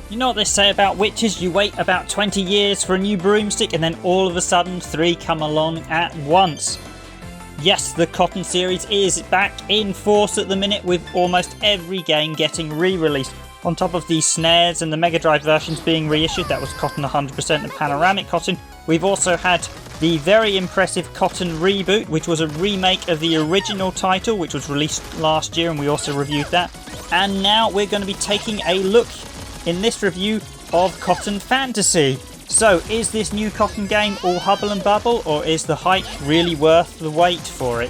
You know what they say about witches? You wait about 20 years for a new broomstick and then all of a sudden 3 come along at once. Yes, the Cotton series is back in force at the minute, with almost every game getting re-released. On top of the snares and the Mega Drive versions being reissued, that was Cotton 100% and Panoramic Cotton, we've also had the very impressive Cotton Reboot, which was a remake of the original title, which was released last year, and we also reviewed that. And now we're going to be taking a look in this review of Cotton Fantasy. So, is this new Cotton game all hubble and bubble, or is the hype really worth the wait for it?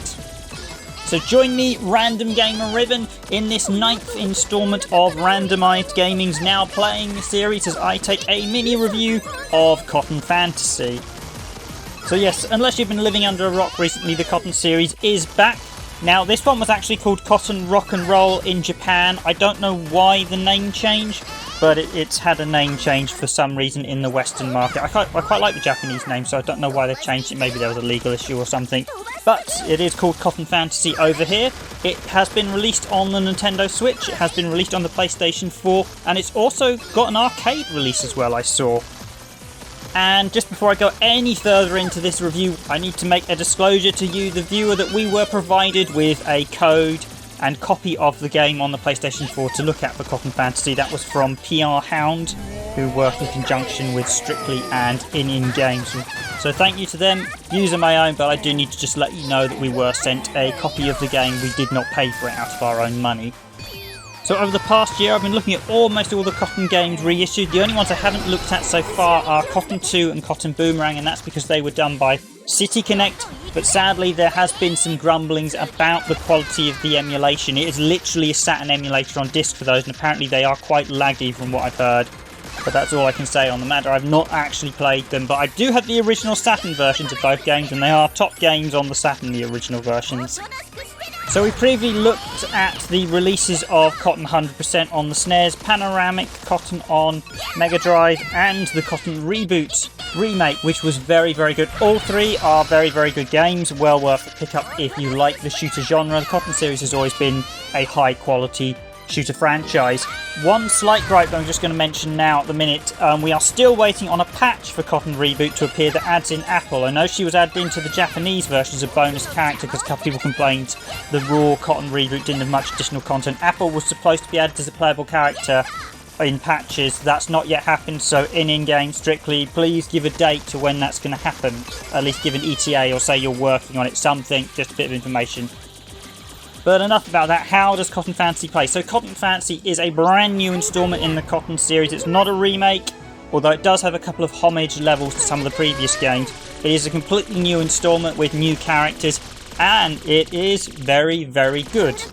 So join me, Random Gamer Ribbon, in this 9th instalment of Randomised Gaming's Now Playing series as I take a mini review of Cotton Fantasy. So yes, unless you've been living under a rock recently, the Cotton series is back. Now, this one was actually called Cotton Rock and Roll in Japan. I don't know why the name change, but it's had a name change for some reason in the Western market. I quite like the Japanese name, so I don't know why they've changed it. Maybe there was a legal issue or something. But it is called Cotton Fantasy over here. It has been released on the Nintendo Switch, it has been released on the PlayStation 4, and it's also got an arcade release as well, I saw. And just before I go any further into this review, I need to make a disclosure to you, the viewer, that we were provided with a code and copy of the game on the PlayStation 4 to look at for Cotton Fantasy. That was from PR Hound, who work in conjunction with Strictly and In Games. So thank you to them. Views are my own, but I do need to just let you know that we were sent a copy of the game. We did not pay for it out of our own money. So over the past year, I've been looking at almost all the Cotton games reissued. The only ones I haven't looked at so far are Cotton 2 and Cotton Boomerang, and that's because they were done by City Connect. But sadly, there has been some grumblings about the quality of the emulation. It is literally a Saturn emulator on disc for those, and apparently they are quite laggy from what I've heard. But that's all I can say on the matter. I've not actually played them, but I do have the original Saturn versions of both games, and they are top games on the Saturn, the original versions. So we previously looked at the releases of Cotton 100% on the SNES, Panoramic Cotton on Mega Drive, and the Cotton Reboot remake, which was very, very good. All 3 are very, very good games, well worth a pick up if you like the shooter genre. The Cotton series has always been a high quality shooter franchise. One slight gripe that I'm just going to mention now at the minute, we are still waiting on a patch for Cotton Reboot to appear that adds in Appli. I know she was added into the Japanese version as a bonus character because a couple people complained the raw Cotton Reboot didn't have much additional content. Appli was supposed to be added as a playable character in patches. That's not yet happened, so in-game Strictly, please give a date to when that's going to happen. At least give an ETA or say you're working on it, something, just a bit of information. But enough about that. How does Cotton Fantasy play? So Cotton Fantasy is a brand new instalment in the Cotton series. It's not a remake, although it does have a couple of homage levels to some of the previous games. It is a completely new instalment with new characters, and it is very, very good.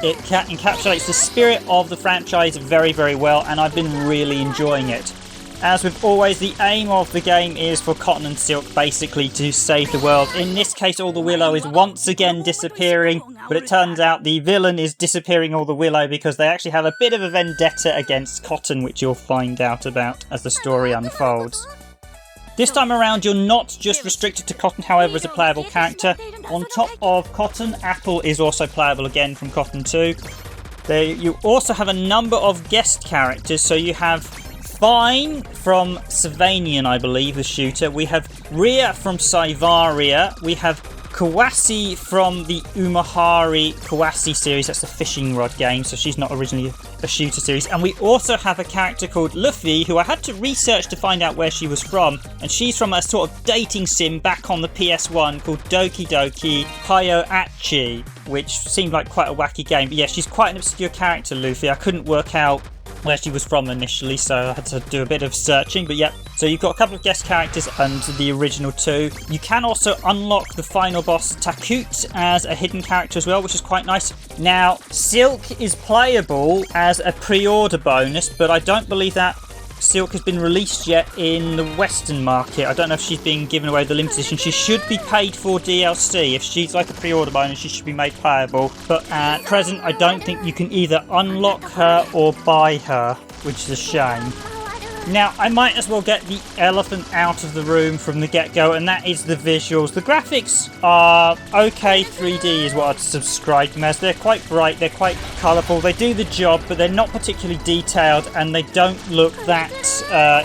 It encapsulates the spirit of the franchise very, very well, and I've been really enjoying it. As with always, the aim of the game is for Cotton and Silk basically to save the world. In this case, all the Willow is once again disappearing, but it turns out the villain is disappearing all the Willow because they actually have a bit of a vendetta against Cotton, which you'll find out about as the story unfolds. This time around, you're not just restricted to Cotton, however, as a playable character. On top of Cotton, Appli is also playable again from Cotton 2. You also have a number of guest characters, so you have Fine from Saizensen, I believe, the shooter. We have Ria from Saivaria. We have Kawasi from the Umahari Kawasi series. That's the fishing rod game, so she's not originally a shooter series. And we also have a character called Luffy, who I had to research to find out where she was from. And she's from a sort of dating sim back on the PS1 called Doki Doki Hyoachi, which seemed like quite a wacky game. But yeah, she's quite an obscure character, Luffy. I couldn't work out where she was from initially, so I had to do a bit of searching. But yeah, so you've got a couple of guest characters and the original 2. You can also unlock the final boss Takut as a hidden character as well, which is quite nice. Now, Silk is playable as a pre-order bonus, but I don't believe that Silk has been released yet in the Western market. I don't know if she's being given away with the limited edition. She should be paid for DLC. If she's like a pre-order bonus, she should be made playable. But at present, I don't think you can either unlock her or buy her, which is a shame. Now, I might as well get the elephant out of the room from the get-go, and that is the visuals. The graphics are okay 3D is what I'd subscribe them as. They're quite bright, they're quite colourful, they do the job, but they're not particularly detailed, and they don't look that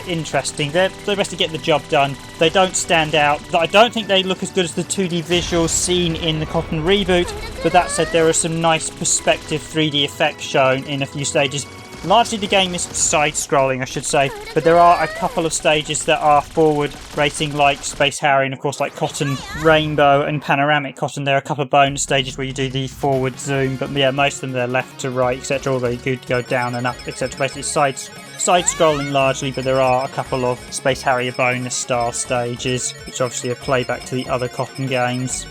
interesting. They basically get the job done. They don't stand out. I don't think they look as good as the 2D visuals seen in the Cotton reboot, but that said, there are some nice perspective 3D effects shown in a few stages. Largely the game is side-scrolling, I should say, but there are a couple of stages that are forward-racing, like Space Harry, and of course like Cotton Rainbow and Panoramic Cotton. There are a couple of bonus stages where you do the forward zoom, but yeah, most of them they're left to right, etc., although you could go down and up, etc. Basically side-scrolling largely, but there are a couple of Space Harrier bonus-style stages, which obviously are playback to the other Cotton games.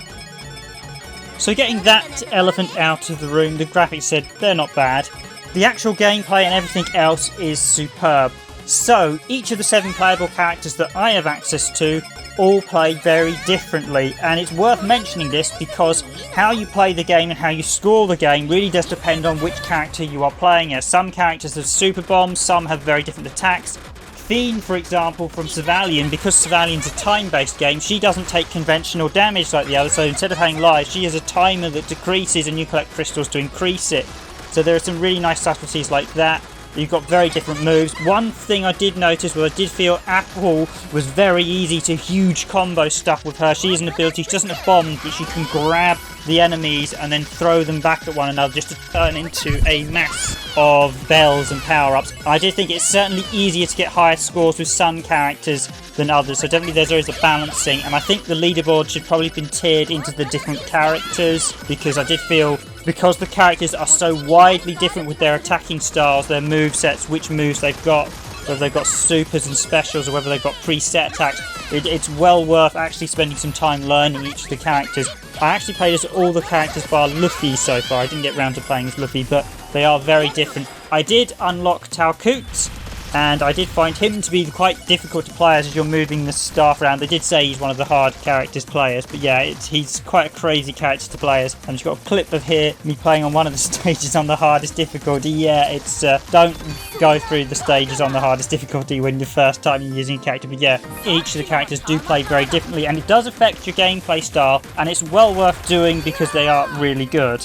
So getting that elephant out of the room, the graphics said they're not bad. The actual gameplay and everything else is superb. So, each of the 7 playable characters that I have access to all play very differently, and it's worth mentioning this because how you play the game and how you score the game really does depend on which character you are playing as. Some characters have super bombs, some have very different attacks. Theme, for example, from Savalian, because Savalian's a time-based game, she doesn't take conventional damage like the others, so instead of having lives, she has a timer that decreases and you collect crystals to increase it. So there are some really nice subtleties like that. You've got very different moves. One thing I did notice was I did feel Appli was very easy to huge combo stuff with her. She has an ability, she doesn't have bombs, but she can grab the enemies and then throw them back at one another just to turn into a mass of bells and power-ups. I do think it's certainly easier to get higher scores with some characters than others, so definitely there's always a balancing, and I think the leaderboard should probably have been tiered into the different characters, because I did feel because the characters are so widely different with their attacking styles, their movesets, which moves they've got, whether they've got supers and specials or whether they've got preset attacks, it's well worth actually spending some time learning each of the characters. I actually played as all the characters bar Luffy so far. I didn't get round to playing as Luffy, but they are very different. I did unlock Talcoot, and I did find him to be quite difficult to play as you're moving the staff around. They did say he's one of the hard characters players, but yeah, he's quite a crazy character to play as. And you've got a clip of here, me playing on one of the stages on the hardest difficulty. Yeah, it's don't go through the stages on the hardest difficulty when the first time you're using a character, but yeah, each of the characters do play very differently, and it does affect your gameplay style, and it's well worth doing because they are really good.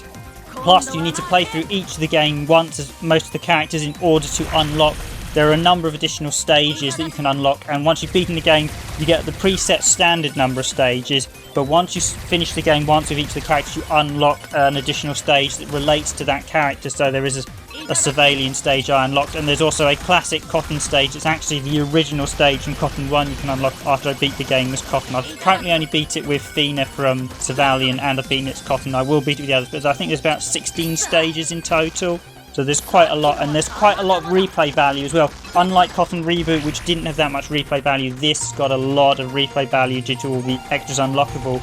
Plus, you need to play through each of the game once as most of the characters in order to unlock. There are a number of additional stages that you can unlock, and once you've beaten the game, you get the preset standard number of stages, but once you finish the game once with each of the characters, you unlock an additional stage that relates to that character. So there is a Savalian stage I unlocked, and there's also a classic Cotton stage. It's actually the original stage from Cotton 1 you can unlock after I beat the game as Cotton. I've currently only beat it with Fina from Savalian, and I've beaten it as Cotton. I will beat it with the others, but I think there's about 16 stages in total. So there's quite a lot, and there's quite a lot of replay value as well. Unlike Cotton Reboot, which didn't have that much replay value, this got a lot of replay value due to all the extras unlockable.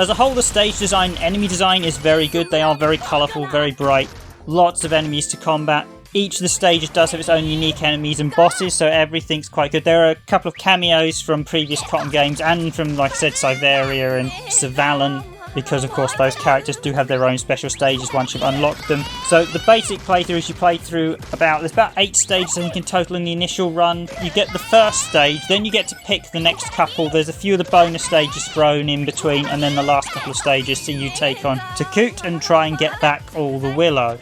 As a whole, the stage design, enemy design is very good. They are very colourful, very bright. Lots of enemies to combat. Each of the stages does have its own unique enemies and bosses, so everything's quite good. There are a couple of cameos from previous Cotton games, and from, like I said, Siveria and Savalian, because of course those characters do have their own special stages once you've unlocked them. So the basic playthrough is you play through there's about 8 stages I think in total in the initial run. You get the first stage, then you get to pick the next couple. There's a few of the bonus stages thrown in between, and then the last couple of stages see you take on Talcoot and try and get back all the Willow.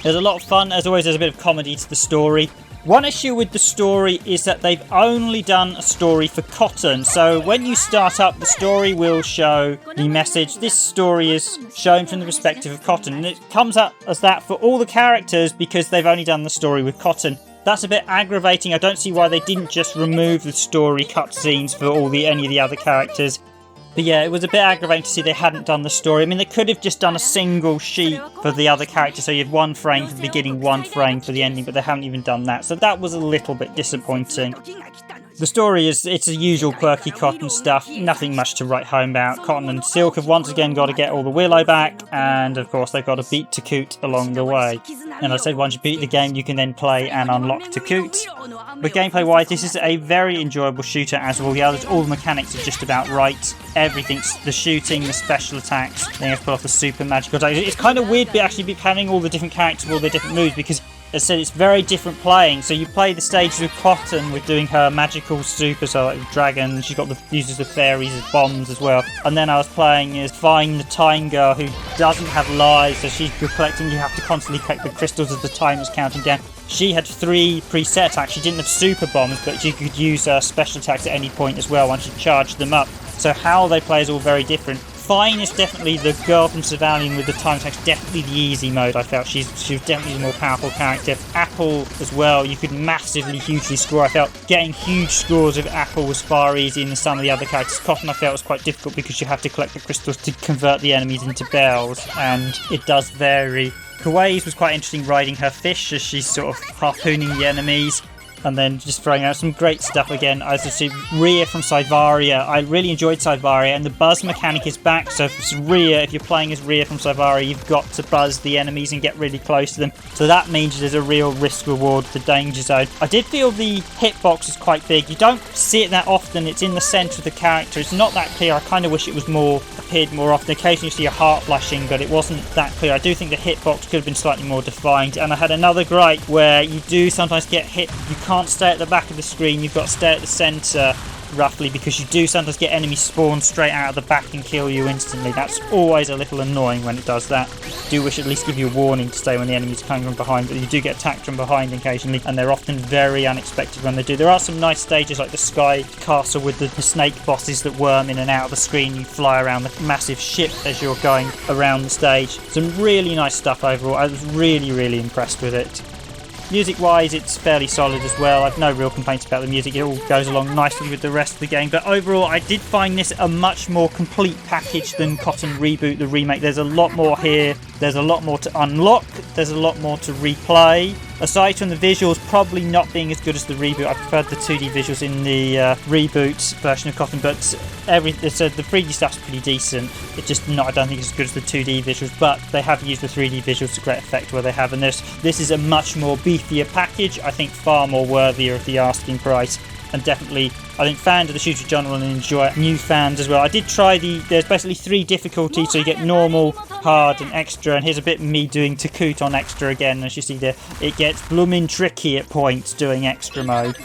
There's a lot of fun. As always, there's a bit of comedy to the story. One issue with the story is that they've only done a story for Cotton. So when you start up, the story will show the message. This story is shown from the perspective of Cotton, and it comes up as that for all the characters because they've only done the story with Cotton. That's a bit aggravating. I don't see why they didn't just remove the story cutscenes for any of the other characters. But yeah, it was a bit aggravating to see they hadn't done the story. I mean, they could have just done a single sheet for the other characters, so you had one frame for the beginning, one frame for the ending, but they haven't even done that. So that was a little bit disappointing. The story it's the usual quirky Cotton stuff, nothing much to write home about. Cotton and Silk have once again got to get all the Willow back, and of course they've got to beat Talcoot along the way. And I said once you beat the game you can then play and unlock Talcoot. But gameplay wise, this is a very enjoyable shooter as all the others. All the mechanics are just about right. Everything's the shooting, the special attacks, then you have to pull off the super magical attacks. It's kind of weird actually having all the different characters with all their different moves, because As I said, it's very different playing. So you play the stages with Cotton with doing her magical super, so like dragon. She's got uses the fairies as bombs as well. And then I was playing as Fine, the time girl, who doesn't have lives, so you're collecting. You have to constantly collect the crystals as the time is counting down. She had 3 preset attacks. She didn't have super bombs, but she could use special attacks at any point as well once you charged them up. So how they play is all very different. Fine is definitely the girl from Survalian with the time attacks, definitely the easy mode. I felt she was definitely the more powerful character. Apple as well, you could massively, hugely score. I felt getting huge scores of Apple was far easier than some of the other characters. Cotton I felt was quite difficult because you have to collect the crystals to convert the enemies into bells, and it does vary. Kawaii's was quite interesting riding her fish as she's sort of harpooning the enemies and then just throwing out some great stuff again. As I see, Rhea from Cyvaria. I really enjoyed Cyvaria, and the buzz mechanic is back. So for Rhea, if you're playing as Rhea from Cyvaria, you've got to buzz the enemies and get really close to them. So that means there's a real risk reward for danger zone. I did feel the hitbox is quite big. You don't see it that often. It's in the centre of the character. It's not that clear. I kind of wish it was appeared more often. Occasionally you see a heart flashing, but it wasn't that clear. I do think the hitbox could have been slightly more defined. And I had another gripe where you do sometimes get hit. You can't stay at the back of the screen. You've got to stay at the centre roughly, because you do sometimes get enemies spawn straight out of the back and kill you instantly. That's always a little annoying when it does that. I do wish it at least give you a warning to stay when the enemy's coming from behind, but you do get attacked from behind occasionally, and they're often very unexpected when they do. There are some nice stages like the Sky Castle with the snake bosses that worm in and out of the screen. You fly around the massive ship as you're going around the stage. Some really nice stuff overall. I was really impressed with it. Music-wise, it's fairly solid as well. I've no real complaints about the music. It all goes along nicely with the rest of the game. But overall, I did find this a much more complete package than Cotton Reboot, the remake. There's a lot more here. There's a lot more to unlock. There's a lot more to replay. Aside from the visuals probably not being as good as the reboot, I preferred the 2D visuals in the reboot version of Cotton, but the 3D stuff's pretty decent. It's just not, I don't think it's as good as the 2D visuals, but they have used the 3D visuals to great effect where they have, and this is a much more beefier package, I think far more worthier of the asking price, and definitely I think fans of the shooter genre will enjoy it. New fans as well. I did try there's basically 3 difficulties, so you get normal, hard and extra, and here's a bit of me doing Takut on extra again. As you see there, it gets bloomin' tricky at points doing extra mode.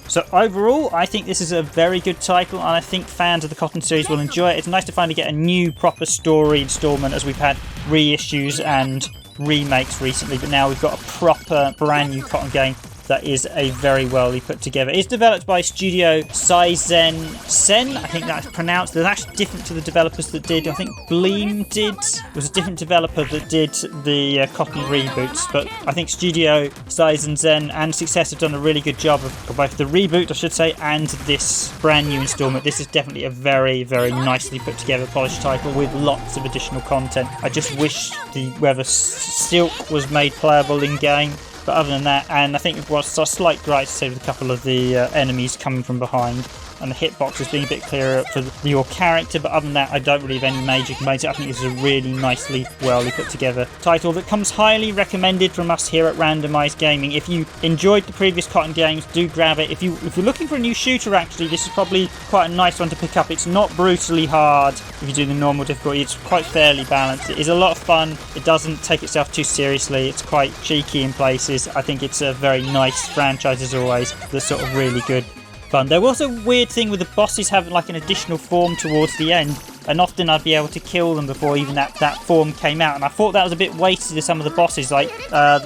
So overall, I think this is a very good title, and I think fans of the Cotton series will enjoy it. It's nice to finally get a new proper story installment, as we've had reissues and remakes recently, but now we've got a proper brand new Cotton game that is a very well put together. It's developed by Studio Saizensen, I think that's pronounced. They're actually different to the developers that did, I think Bleem did. It was a different developer that did the Cotton reboots, but I think Studio Saizensen and Success have done a really good job of both the reboot, I should say, and this brand new installment. This is definitely a very nicely put together, polished title with lots of additional content. I just wish whether Silk was made playable in game. But other than that, and I think it was a slight gripe to say with a couple of the enemies coming from behind, and the hitboxes being a bit clearer for your character, but other than that, I don't really have any major complaints. I think this is a really nicely, put together title that comes highly recommended from us here at Randomised Gaming. If you enjoyed the previous Cotton games, do grab it. If you're looking for a new shooter, actually, this is probably quite a nice one to pick up. It's not brutally hard if you do the normal difficulty. It's quite fairly balanced. It is a lot of fun. It doesn't take itself too seriously. It's quite cheeky in places. I think it's a very nice franchise as always. That's sort of really good fun. There was a weird thing with the bosses having like an additional form towards the end, and often I'd be able to kill them before even that form came out, and I thought that was a bit wasted to some of the bosses. Like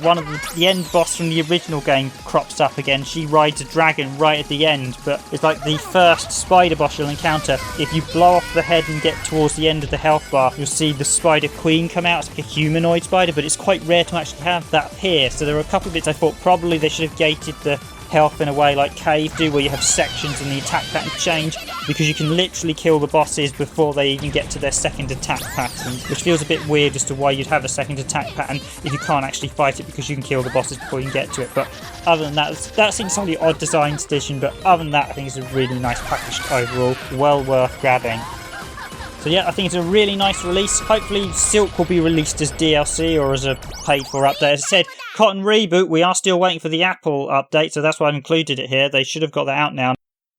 one of the end boss from the original game crops up again. She rides a dragon right at the end, but it's like the first spider boss you'll encounter. If you blow off the head and get towards the end of the health bar, you'll see the Spider Queen come out. It's like a humanoid spider, but it's quite rare to actually have that here. So there were a couple of bits I thought probably they should have gated the health in a way like Cave do, where you have sections and the attack pattern change, because you can literally kill the bosses before they even get to their second attack pattern, which feels a bit weird as to why you'd have a second attack pattern if you can't actually fight it, because you can kill the bosses before you can get to it. But other than that seems slightly odd design decision, but other than that, I think it's a really nice package overall, well worth grabbing. So yeah, I think it's a really nice release. Hopefully Silk will be released as DLC or as a paid-for update. As I said, Cotton Reboot, we are still waiting for the Apple update, so that's why I included it here. They should have got that out now.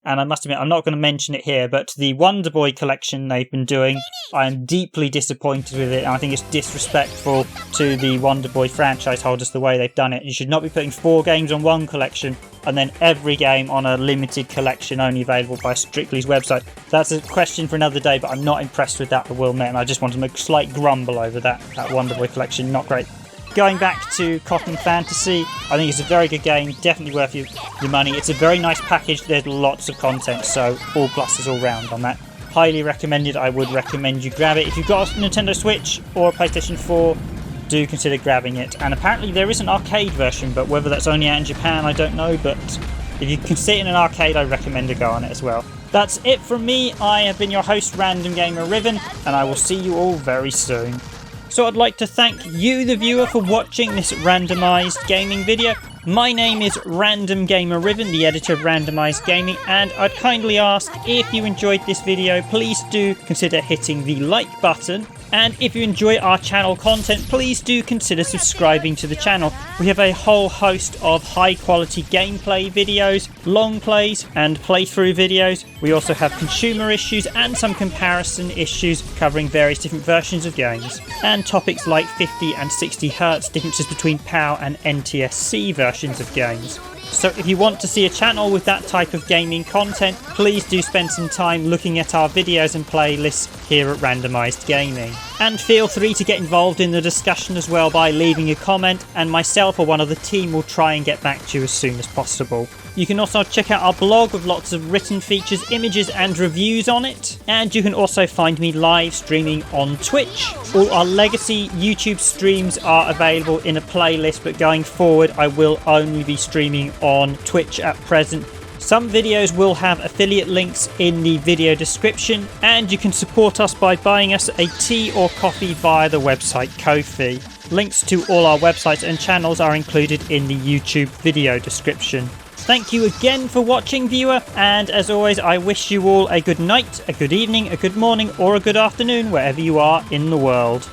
and I must admit, I'm not going to mention it here, but the Wonder Boy collection they've been doing, I am deeply disappointed with it, and I think it's disrespectful to the Wonder Boy franchise holders the way they've done it. You should not be putting 4 games on one collection and then every game on a limited collection only available by Strictly's website. That's a question for another day, but I'm not impressed with that, I will admit, and I just want to make a slight grumble over that Wonder Boy collection. Not great. Going back to Cotton Fantasy, I think it's a very good game, definitely worth your money. It's a very nice package, there's lots of content, so all pluses all round on that. Highly recommended, I would recommend you grab it. If you've got a Nintendo Switch or a PlayStation 4, do consider grabbing it. And apparently there is an arcade version, but whether that's only out in Japan, I don't know, but if you can see it in an arcade, I recommend a go on it as well. That's it from me. I have been your host, Random Gamer Riven, and I will see you all very soon. So I'd like to thank you, the viewer, for watching this randomised gaming video. My name is Random Gamer Riven, the editor of Randomised Gaming, and I'd kindly ask, if you enjoyed this video, please do consider hitting the like button. And if you enjoy our channel content, please do consider subscribing to the channel. We have a whole host of high quality gameplay videos, long plays and playthrough videos. We also have consumer issues and some comparison issues covering various different versions of games. And topics like 50 and 60 Hz differences between PAL and NTSC versions of games. So if you want to see a channel with that type of gaming content, please do spend some time looking at our videos and playlists here at Randomised Gaming. And feel free to get involved in the discussion as well by leaving a comment, and myself or one of the team will try and get back to you as soon as possible. You can also check out our blog with lots of written features, images and reviews on it. And you can also find me live streaming on Twitch. All our legacy YouTube streams are available in a playlist, but going forward I will only be streaming on Twitch at present. Some videos will have affiliate links in the video description, and you can support us by buying us a tea or coffee via the website Ko-fi. Links to all our websites and channels are included in the YouTube video description. Thank you again for watching, viewer, and as always I wish you all a good night, a good evening, a good morning or a good afternoon wherever you are in the world.